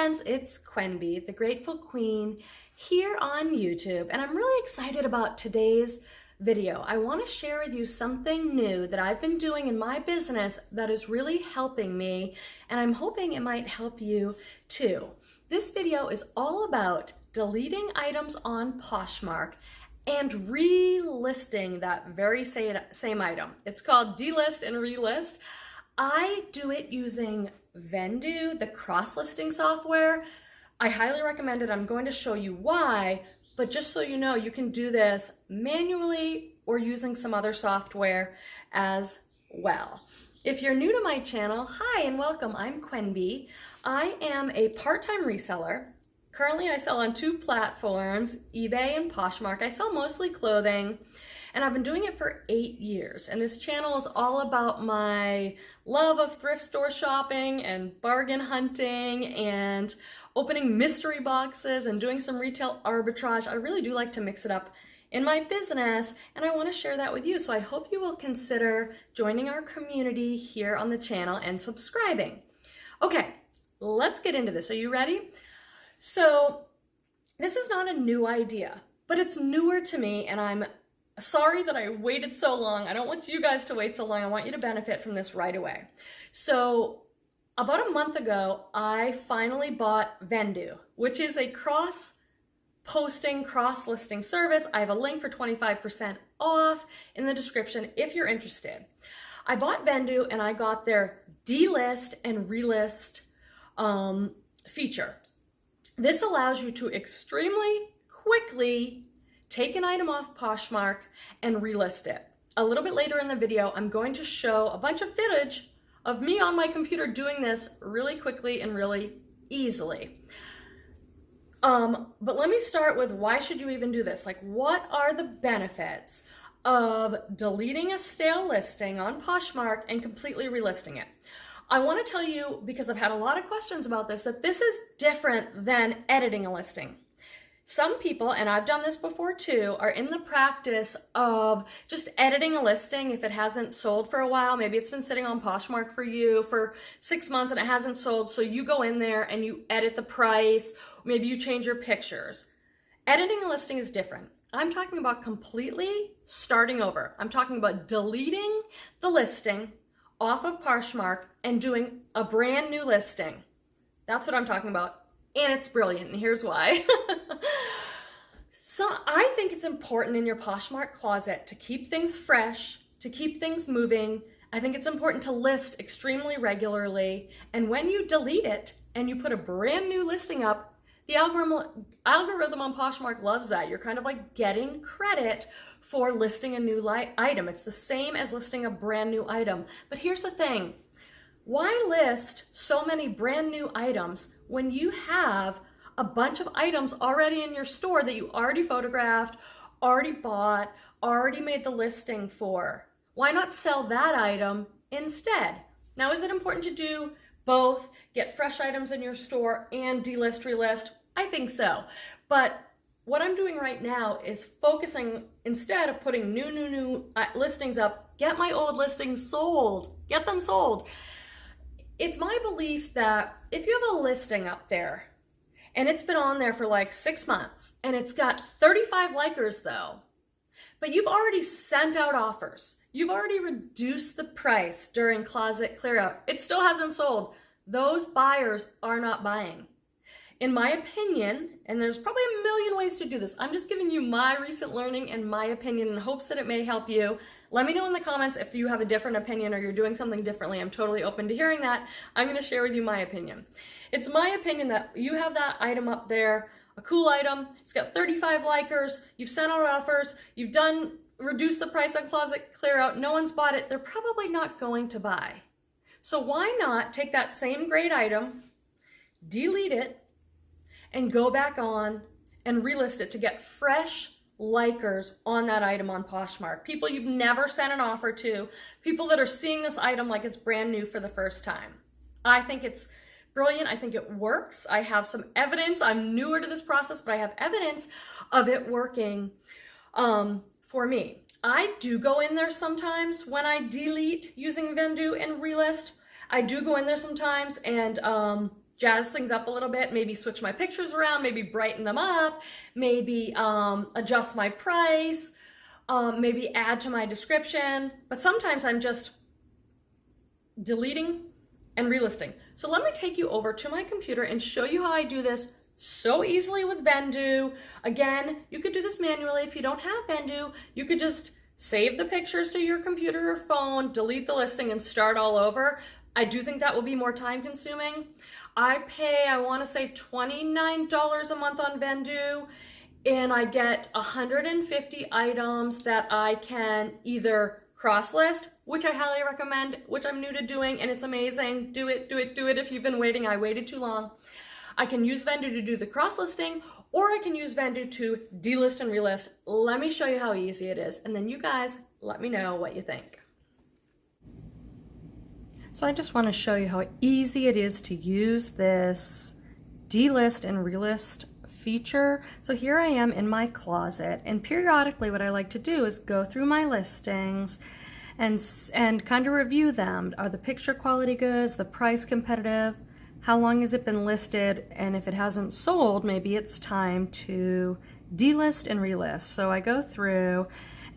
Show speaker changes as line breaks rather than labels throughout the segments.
friends, it's Quenby, the Grateful Queen, here on YouTube, and I'm really excited about today's video. I want to share with you something new that I've been doing in my business that is really helping me, and I'm hoping it might help you too. This video is all about deleting items on Poshmark and relisting that very same item. It's called delist and relist. I do it using VENDOO, the cross-listing software. I highly recommend it. I'm going to show you why, but just so you know, you can do this manually or using some other software as well. If you're new to my channel, hi and welcome. I'm Quenby. I am a part-time reseller. Currently, I sell on two platforms, eBay and Poshmark. I sell mostly clothing, and I've been doing it for 8 years. And this channel is all about my love of thrift store shopping and bargain hunting and opening mystery boxes and doing some retail arbitrage. I really do like to mix it up in my business, and I want to share that with you. So I hope you will consider joining our community here on the channel and subscribing. Okay, let's get into this. Are you ready? So this is not a new idea, but it's newer to me, and I'm sorry that I waited so long. I don't want you guys to wait so long. I want you to benefit from this right away. So about a month ago, I finally bought VENDOO, which is a cross-posting, cross-listing service. I have a link for 25% off in the description if you're interested. I bought VENDOO and I got their delist and relist feature. This allows you to extremely quickly take an item off Poshmark and relist it. A little bit later in the video, I'm going to show a bunch of footage of me on my computer doing this really quickly and really easily. But let me start with, why should you even do this? Like, what are the benefits of deleting a stale listing on Poshmark and completely relisting it? I want to tell you, because I've had a lot of questions about this, that this is different than editing a listing. Some people, and I've done this before too, are in the practice of just editing a listing if it hasn't sold for a while. Maybe it's been sitting on Poshmark for you for 6 months and it hasn't sold, so you go in there and you edit the price, maybe you change your pictures. Editing a listing is different. I'm talking about completely starting over. I'm talking about deleting the listing off of Poshmark and doing a brand new listing. That's what I'm talking about, and it's brilliant, and here's why. So I think it's important in your Poshmark closet to keep things fresh, to keep things moving. I think it's important to list extremely regularly, and when you delete it and you put a brand new listing up, the algorithm on Poshmark loves that. You're kind of like getting credit for listing a new item. It's the same as listing a brand new item. But here's the thing. Why list so many brand new items when you have a bunch of items already in your store that you already photographed, already bought, already made the listing for? Why not sell that item instead? Now, is it important to do both, get fresh items in your store and delist, relist? I think so. But what I'm doing right now is focusing, instead of putting new listings up, get my old listings sold, get them sold. It's my belief that if you have a listing up there and it's been on there for like 6 months and it's got 35 likers though, but you've already sent out offers, you've already reduced the price during closet clear out, it still hasn't sold, those buyers are not buying. In my opinion, and there's probably a million ways to do this, I'm just giving you my recent learning and my opinion in hopes that it may help you. Let me know in the comments if you have a different opinion or you're doing something differently. I'm totally open to hearing that. I'm going to share with you my opinion. It's my opinion that you have that item up there, a cool item, it's got 35 likers, you've sent out offers, you've reduced the price on closet clear out, no one's bought it, they're probably not going to buy. So why not take that same great item, delete it, and go back on and relist it to get fresh likers on that item on Poshmark. People you've never sent an offer to, people that are seeing this item like it's brand new for the first time. I think it's brilliant. I think it works. I have some evidence. I'm newer to this process, but I have evidence of it working for me. I do go in there sometimes when I delete using VENDOO and relist. I do go in there sometimes and jazz things up a little bit, maybe switch my pictures around, maybe brighten them up, maybe adjust my price, maybe add to my description. But sometimes I'm just deleting and relisting. So let me take you over to my computer and show you how I do this so easily with VENDOO. Again, you could do this manually. If you don't have VENDOO, you could just save the pictures to your computer or phone, delete the listing, and start all over. I do think that will be more time consuming. I pay, I want to say $29 a month on VENDOO, and I get 150 items that I can either cross list, which I highly recommend, which I'm new to doing, and it's amazing. Do it, do it, do it. If you've been waiting, I waited too long. I can use VENDOO to do the cross listing, or I can use VENDOO to delist and relist. Let me show you how easy it is, and then you guys let me know what you think. So I just want to show you how easy it is to use this delist and relist feature. So here I am in my closet, and periodically what I like to do is go through my listings and kind of review them. Are the picture quality good? Is the price competitive? How long has it been listed? And if it hasn't sold, maybe it's time to delist and relist. So I go through,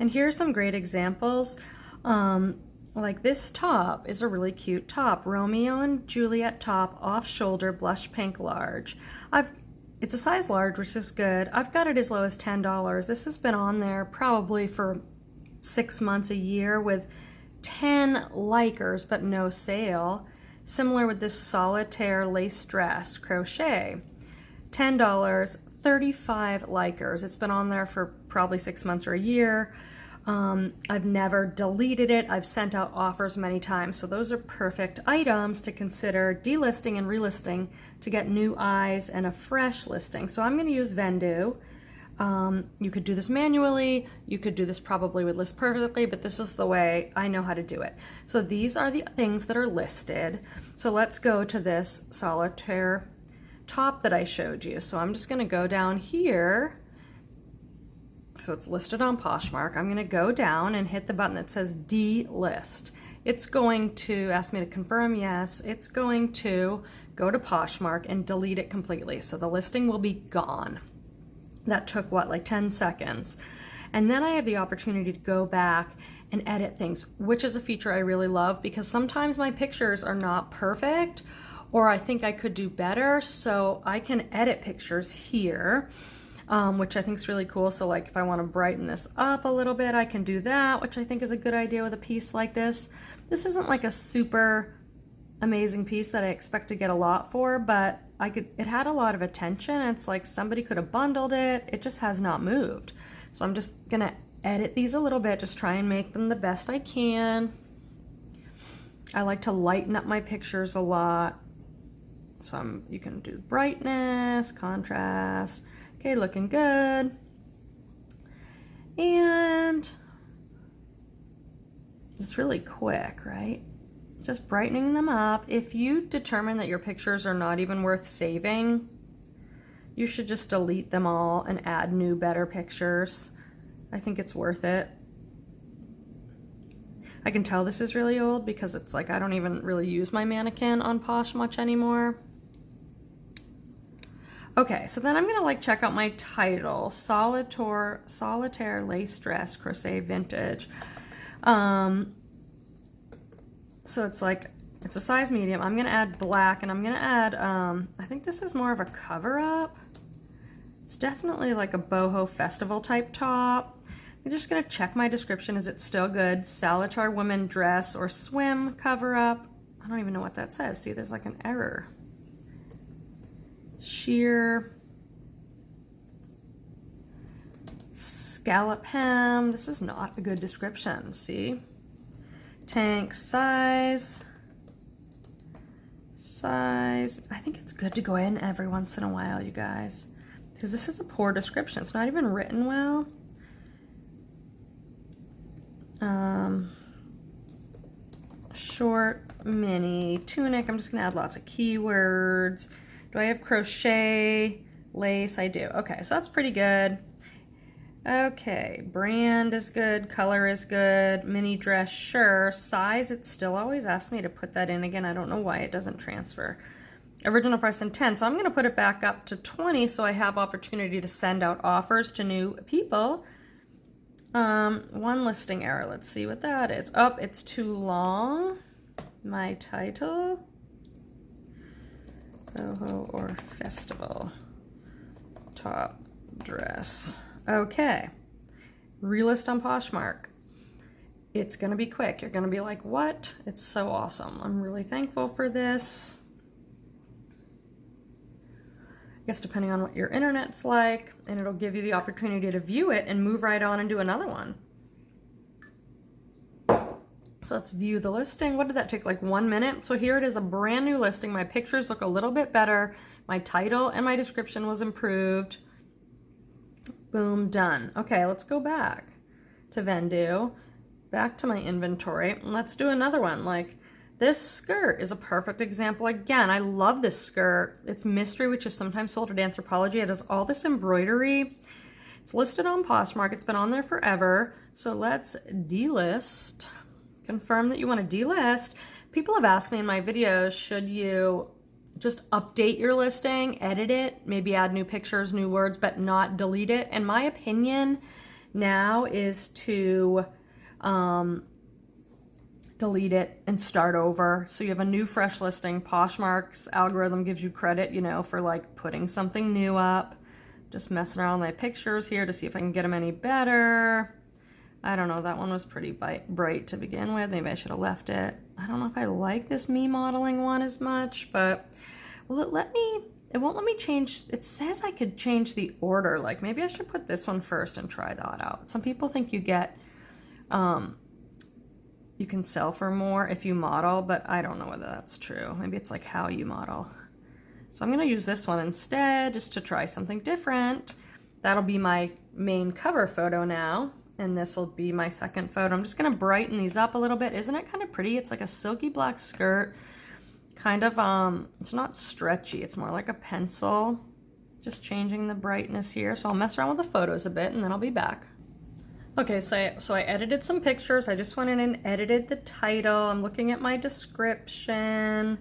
and here's some great examples. Like this top is a really cute top. Romeo and Juliet top, off shoulder, blush pink, large. It's a size large, which is good. I've got it as low as $10. This has been on there probably for 6 months, a year, with 10 likers, but no sale. Similar with this solitaire lace dress, crochet. $10, 35 likers. It's been on there for probably 6 months or a year. I've never deleted it. I've sent out offers many times. So those are perfect items to consider delisting and relisting to get new eyes and a fresh listing. So I'm going to use VENDOO. You could do this manually. You could do this probably with List Perfectly, but this is the way I know how to do it. So these are the things that are listed. So let's go to this solitaire top that I showed you. So I'm just going to go down here. So it's listed on Poshmark. I'm going to go down and hit the button that says delist. It's going to ask me to confirm yes. It's going to go to Poshmark and delete it completely. So the listing will be gone. That took what, like 10 seconds. And then I have the opportunity to go back and edit things, which is a feature I really love because sometimes my pictures are not perfect or I think I could do better. So I can edit pictures here. Which I think is really cool. So like if I want to brighten this up a little bit, I can do that, which I think is a good idea with a piece like this. This isn't like a super amazing piece that I expect to get a lot for, but it had a lot of attention. It's like somebody could have bundled it. It just has not moved. So I'm just gonna edit these a little bit, just try and make them the best I can. I like to lighten up my pictures a lot. So you can do brightness, contrast. Okay, looking good. And it's really quick, right? Just brightening them up. If you determine that your pictures are not even worth saving, you should just delete them all and add new, better pictures. I think it's worth it. I can tell this is really old because it's like I don't even really use my mannequin on Posh much anymore. Okay, so then I'm gonna like check out my title, Solitaire Lace Dress Crochet Vintage. So it's like, it's a size medium. I'm gonna add black and I'm gonna add, I think this is more of a cover up. It's definitely like a boho festival type top. I'm just gonna check my description. Is it still good? Solitaire woman dress or swim cover up. I don't even know what that says. See, there's like an error. Sheer, scallop hem. This is not a good description. See, tank size. I think it's good to go in every once in a while, you guys, because this is a poor description. It's not even written well. Short mini tunic. I'm just gonna add lots of keywords. Do I have crochet, lace? I do. Okay, so that's pretty good. Okay, brand is good, color is good, mini dress, sure. Size, it still always asks me to put that in again. I don't know why it doesn't transfer. original price and 10. So I'm going to put it back up to 20 so I have opportunity to send out offers to new people. One listing error. Let's see what that is. Oh, it's too long. My title. Boho or festival. Top dress. Okay. Relist on Poshmark. It's going to be quick. You're going to be like, what? It's so awesome. I'm really thankful for this. I guess depending on what your internet's like, and it'll give you the opportunity to view it and move right on and do another one. So let's view the listing. What did that take? Like 1 minute? So here it is, a brand new listing. My pictures look a little bit better. My title and my description was improved. Boom, done. Okay, let's go back to VENDOO, back to my inventory. And let's do another one. Like this skirt is a perfect example. Again, I love this skirt. It's Mystery, which is sometimes sold at Anthropologie. It has all this embroidery. It's listed on Poshmark. It's been on there forever. So let's delist. Confirm that you want to delist. People have asked me in my videos, should you just update your listing, edit it, maybe add new pictures, new words, but not delete it? And my opinion now is to delete it and start over. So you have a new fresh listing. Poshmark's algorithm gives you credit, you know, for like putting something new up. Just messing around with my pictures here to see if I can get them any better. I don't know, that one was pretty bright to begin with. Maybe I should have left it. I don't know if I like this me modeling one as much, but will it won't let me change. It says I could change the order. Like maybe I should put this one first and try that out. Some people think you get, you can sell for more if you model, but I don't know whether that's true. Maybe it's like how you model. So I'm gonna use this one instead just to try something different. That'll be my main cover photo now. And this will be my second photo. I'm just gonna brighten these up a little bit. Isn't it kind of pretty? It's like a silky black skirt. Kind of, it's not stretchy. It's more like a pencil. Just changing the brightness here. So I'll mess around with the photos a bit and then I'll be back. Okay, so I edited some pictures. I just went in and edited the title. I'm looking at my description.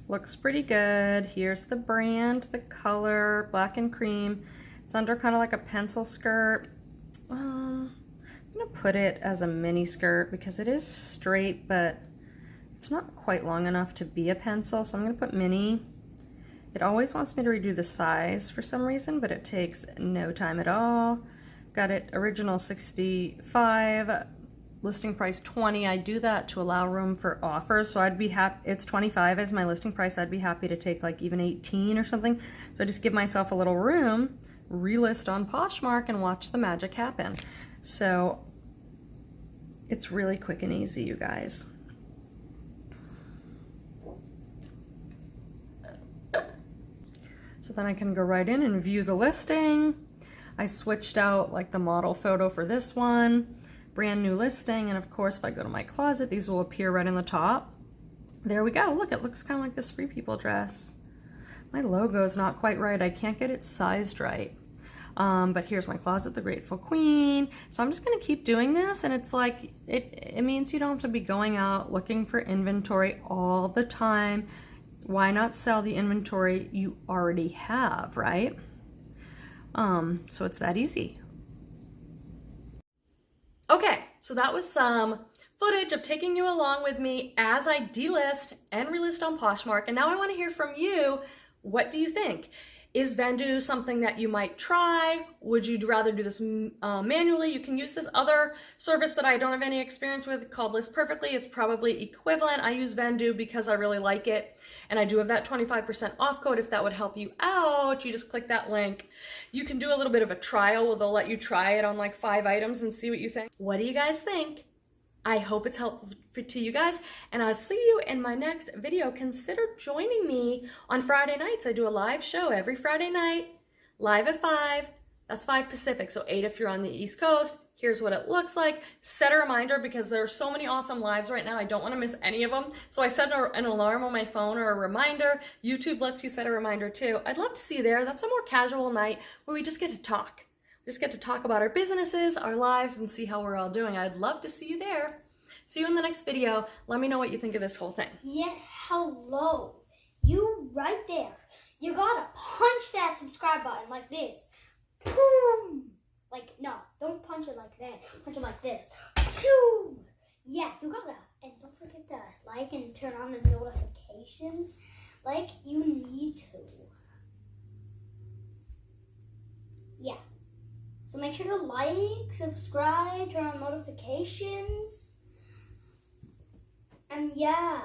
Looks pretty good. Here's the brand, the color, black and cream. It's under kind of like a pencil skirt. I'm gonna put it as a mini skirt because it is straight, but it's not quite long enough to be a pencil, so I'm gonna put mini. It always wants me to redo the size for some reason, but it takes no time at all. Got it original 65, listing price 20. I do that to allow room for offers, so I'd be happy. It's 25 as my listing price. I'd be happy to take like even 18 or something. So I just give myself a little room, relist on Poshmark, and watch the magic happen. So it's really quick and easy, you guys. So then I can go right in and view the listing. I switched out like the model photo for this one, brand new listing, and of course if I go to my closet, these will appear right in the top. There we go. Look, it looks kind of like this Free People dress. My logo is not quite right. I can't get it sized right. But here's my closet, the Grateful Queen. So I'm just gonna keep doing this, and it's like, it means you don't have to be going out looking for inventory all the time. Why not sell the inventory you already have, right? So it's that easy. Okay, so that was some footage of taking you along with me as I delist and relist on Poshmark. And now I want to hear from you. What do you think? Is VENDOO something that you might try? Would you rather do this manually? You can use this other service that I don't have any experience with called List Perfectly. It's probably equivalent. I use VENDOO because I really like it. And I do have that 25% off code if that would help you out. You just click that link. You can do a little bit of a trial where they'll let you try it on like 5 items and see what you think. What do you guys think? I hope it's helpful to you guys, and I'll see you in my next video. Consider joining me on Friday nights. I do a live show every Friday night, live at 5. That's 5 Pacific, so 8 if you're on the East Coast. Here's what it looks like. Set a reminder because there are so many awesome lives right now. I don't want to miss any of them. So I set an alarm on my phone or a reminder. YouTube lets you set a reminder too. I'd love to see you there. That's a more casual night where we just get to talk. Just get to talk about our businesses, our lives, and see how we're all doing. I'd love to see you there. See you in the next video. Let me know what you think of this whole thing.
Yeah, hello. You right there. You gotta punch that subscribe button like this. Boom! Like, no, don't punch it like that. Punch it like this. Boom! Yeah, you gotta. And don't forget to like and turn on the notifications like you need to. Yeah. So make sure to like, subscribe, turn on notifications. And yeah.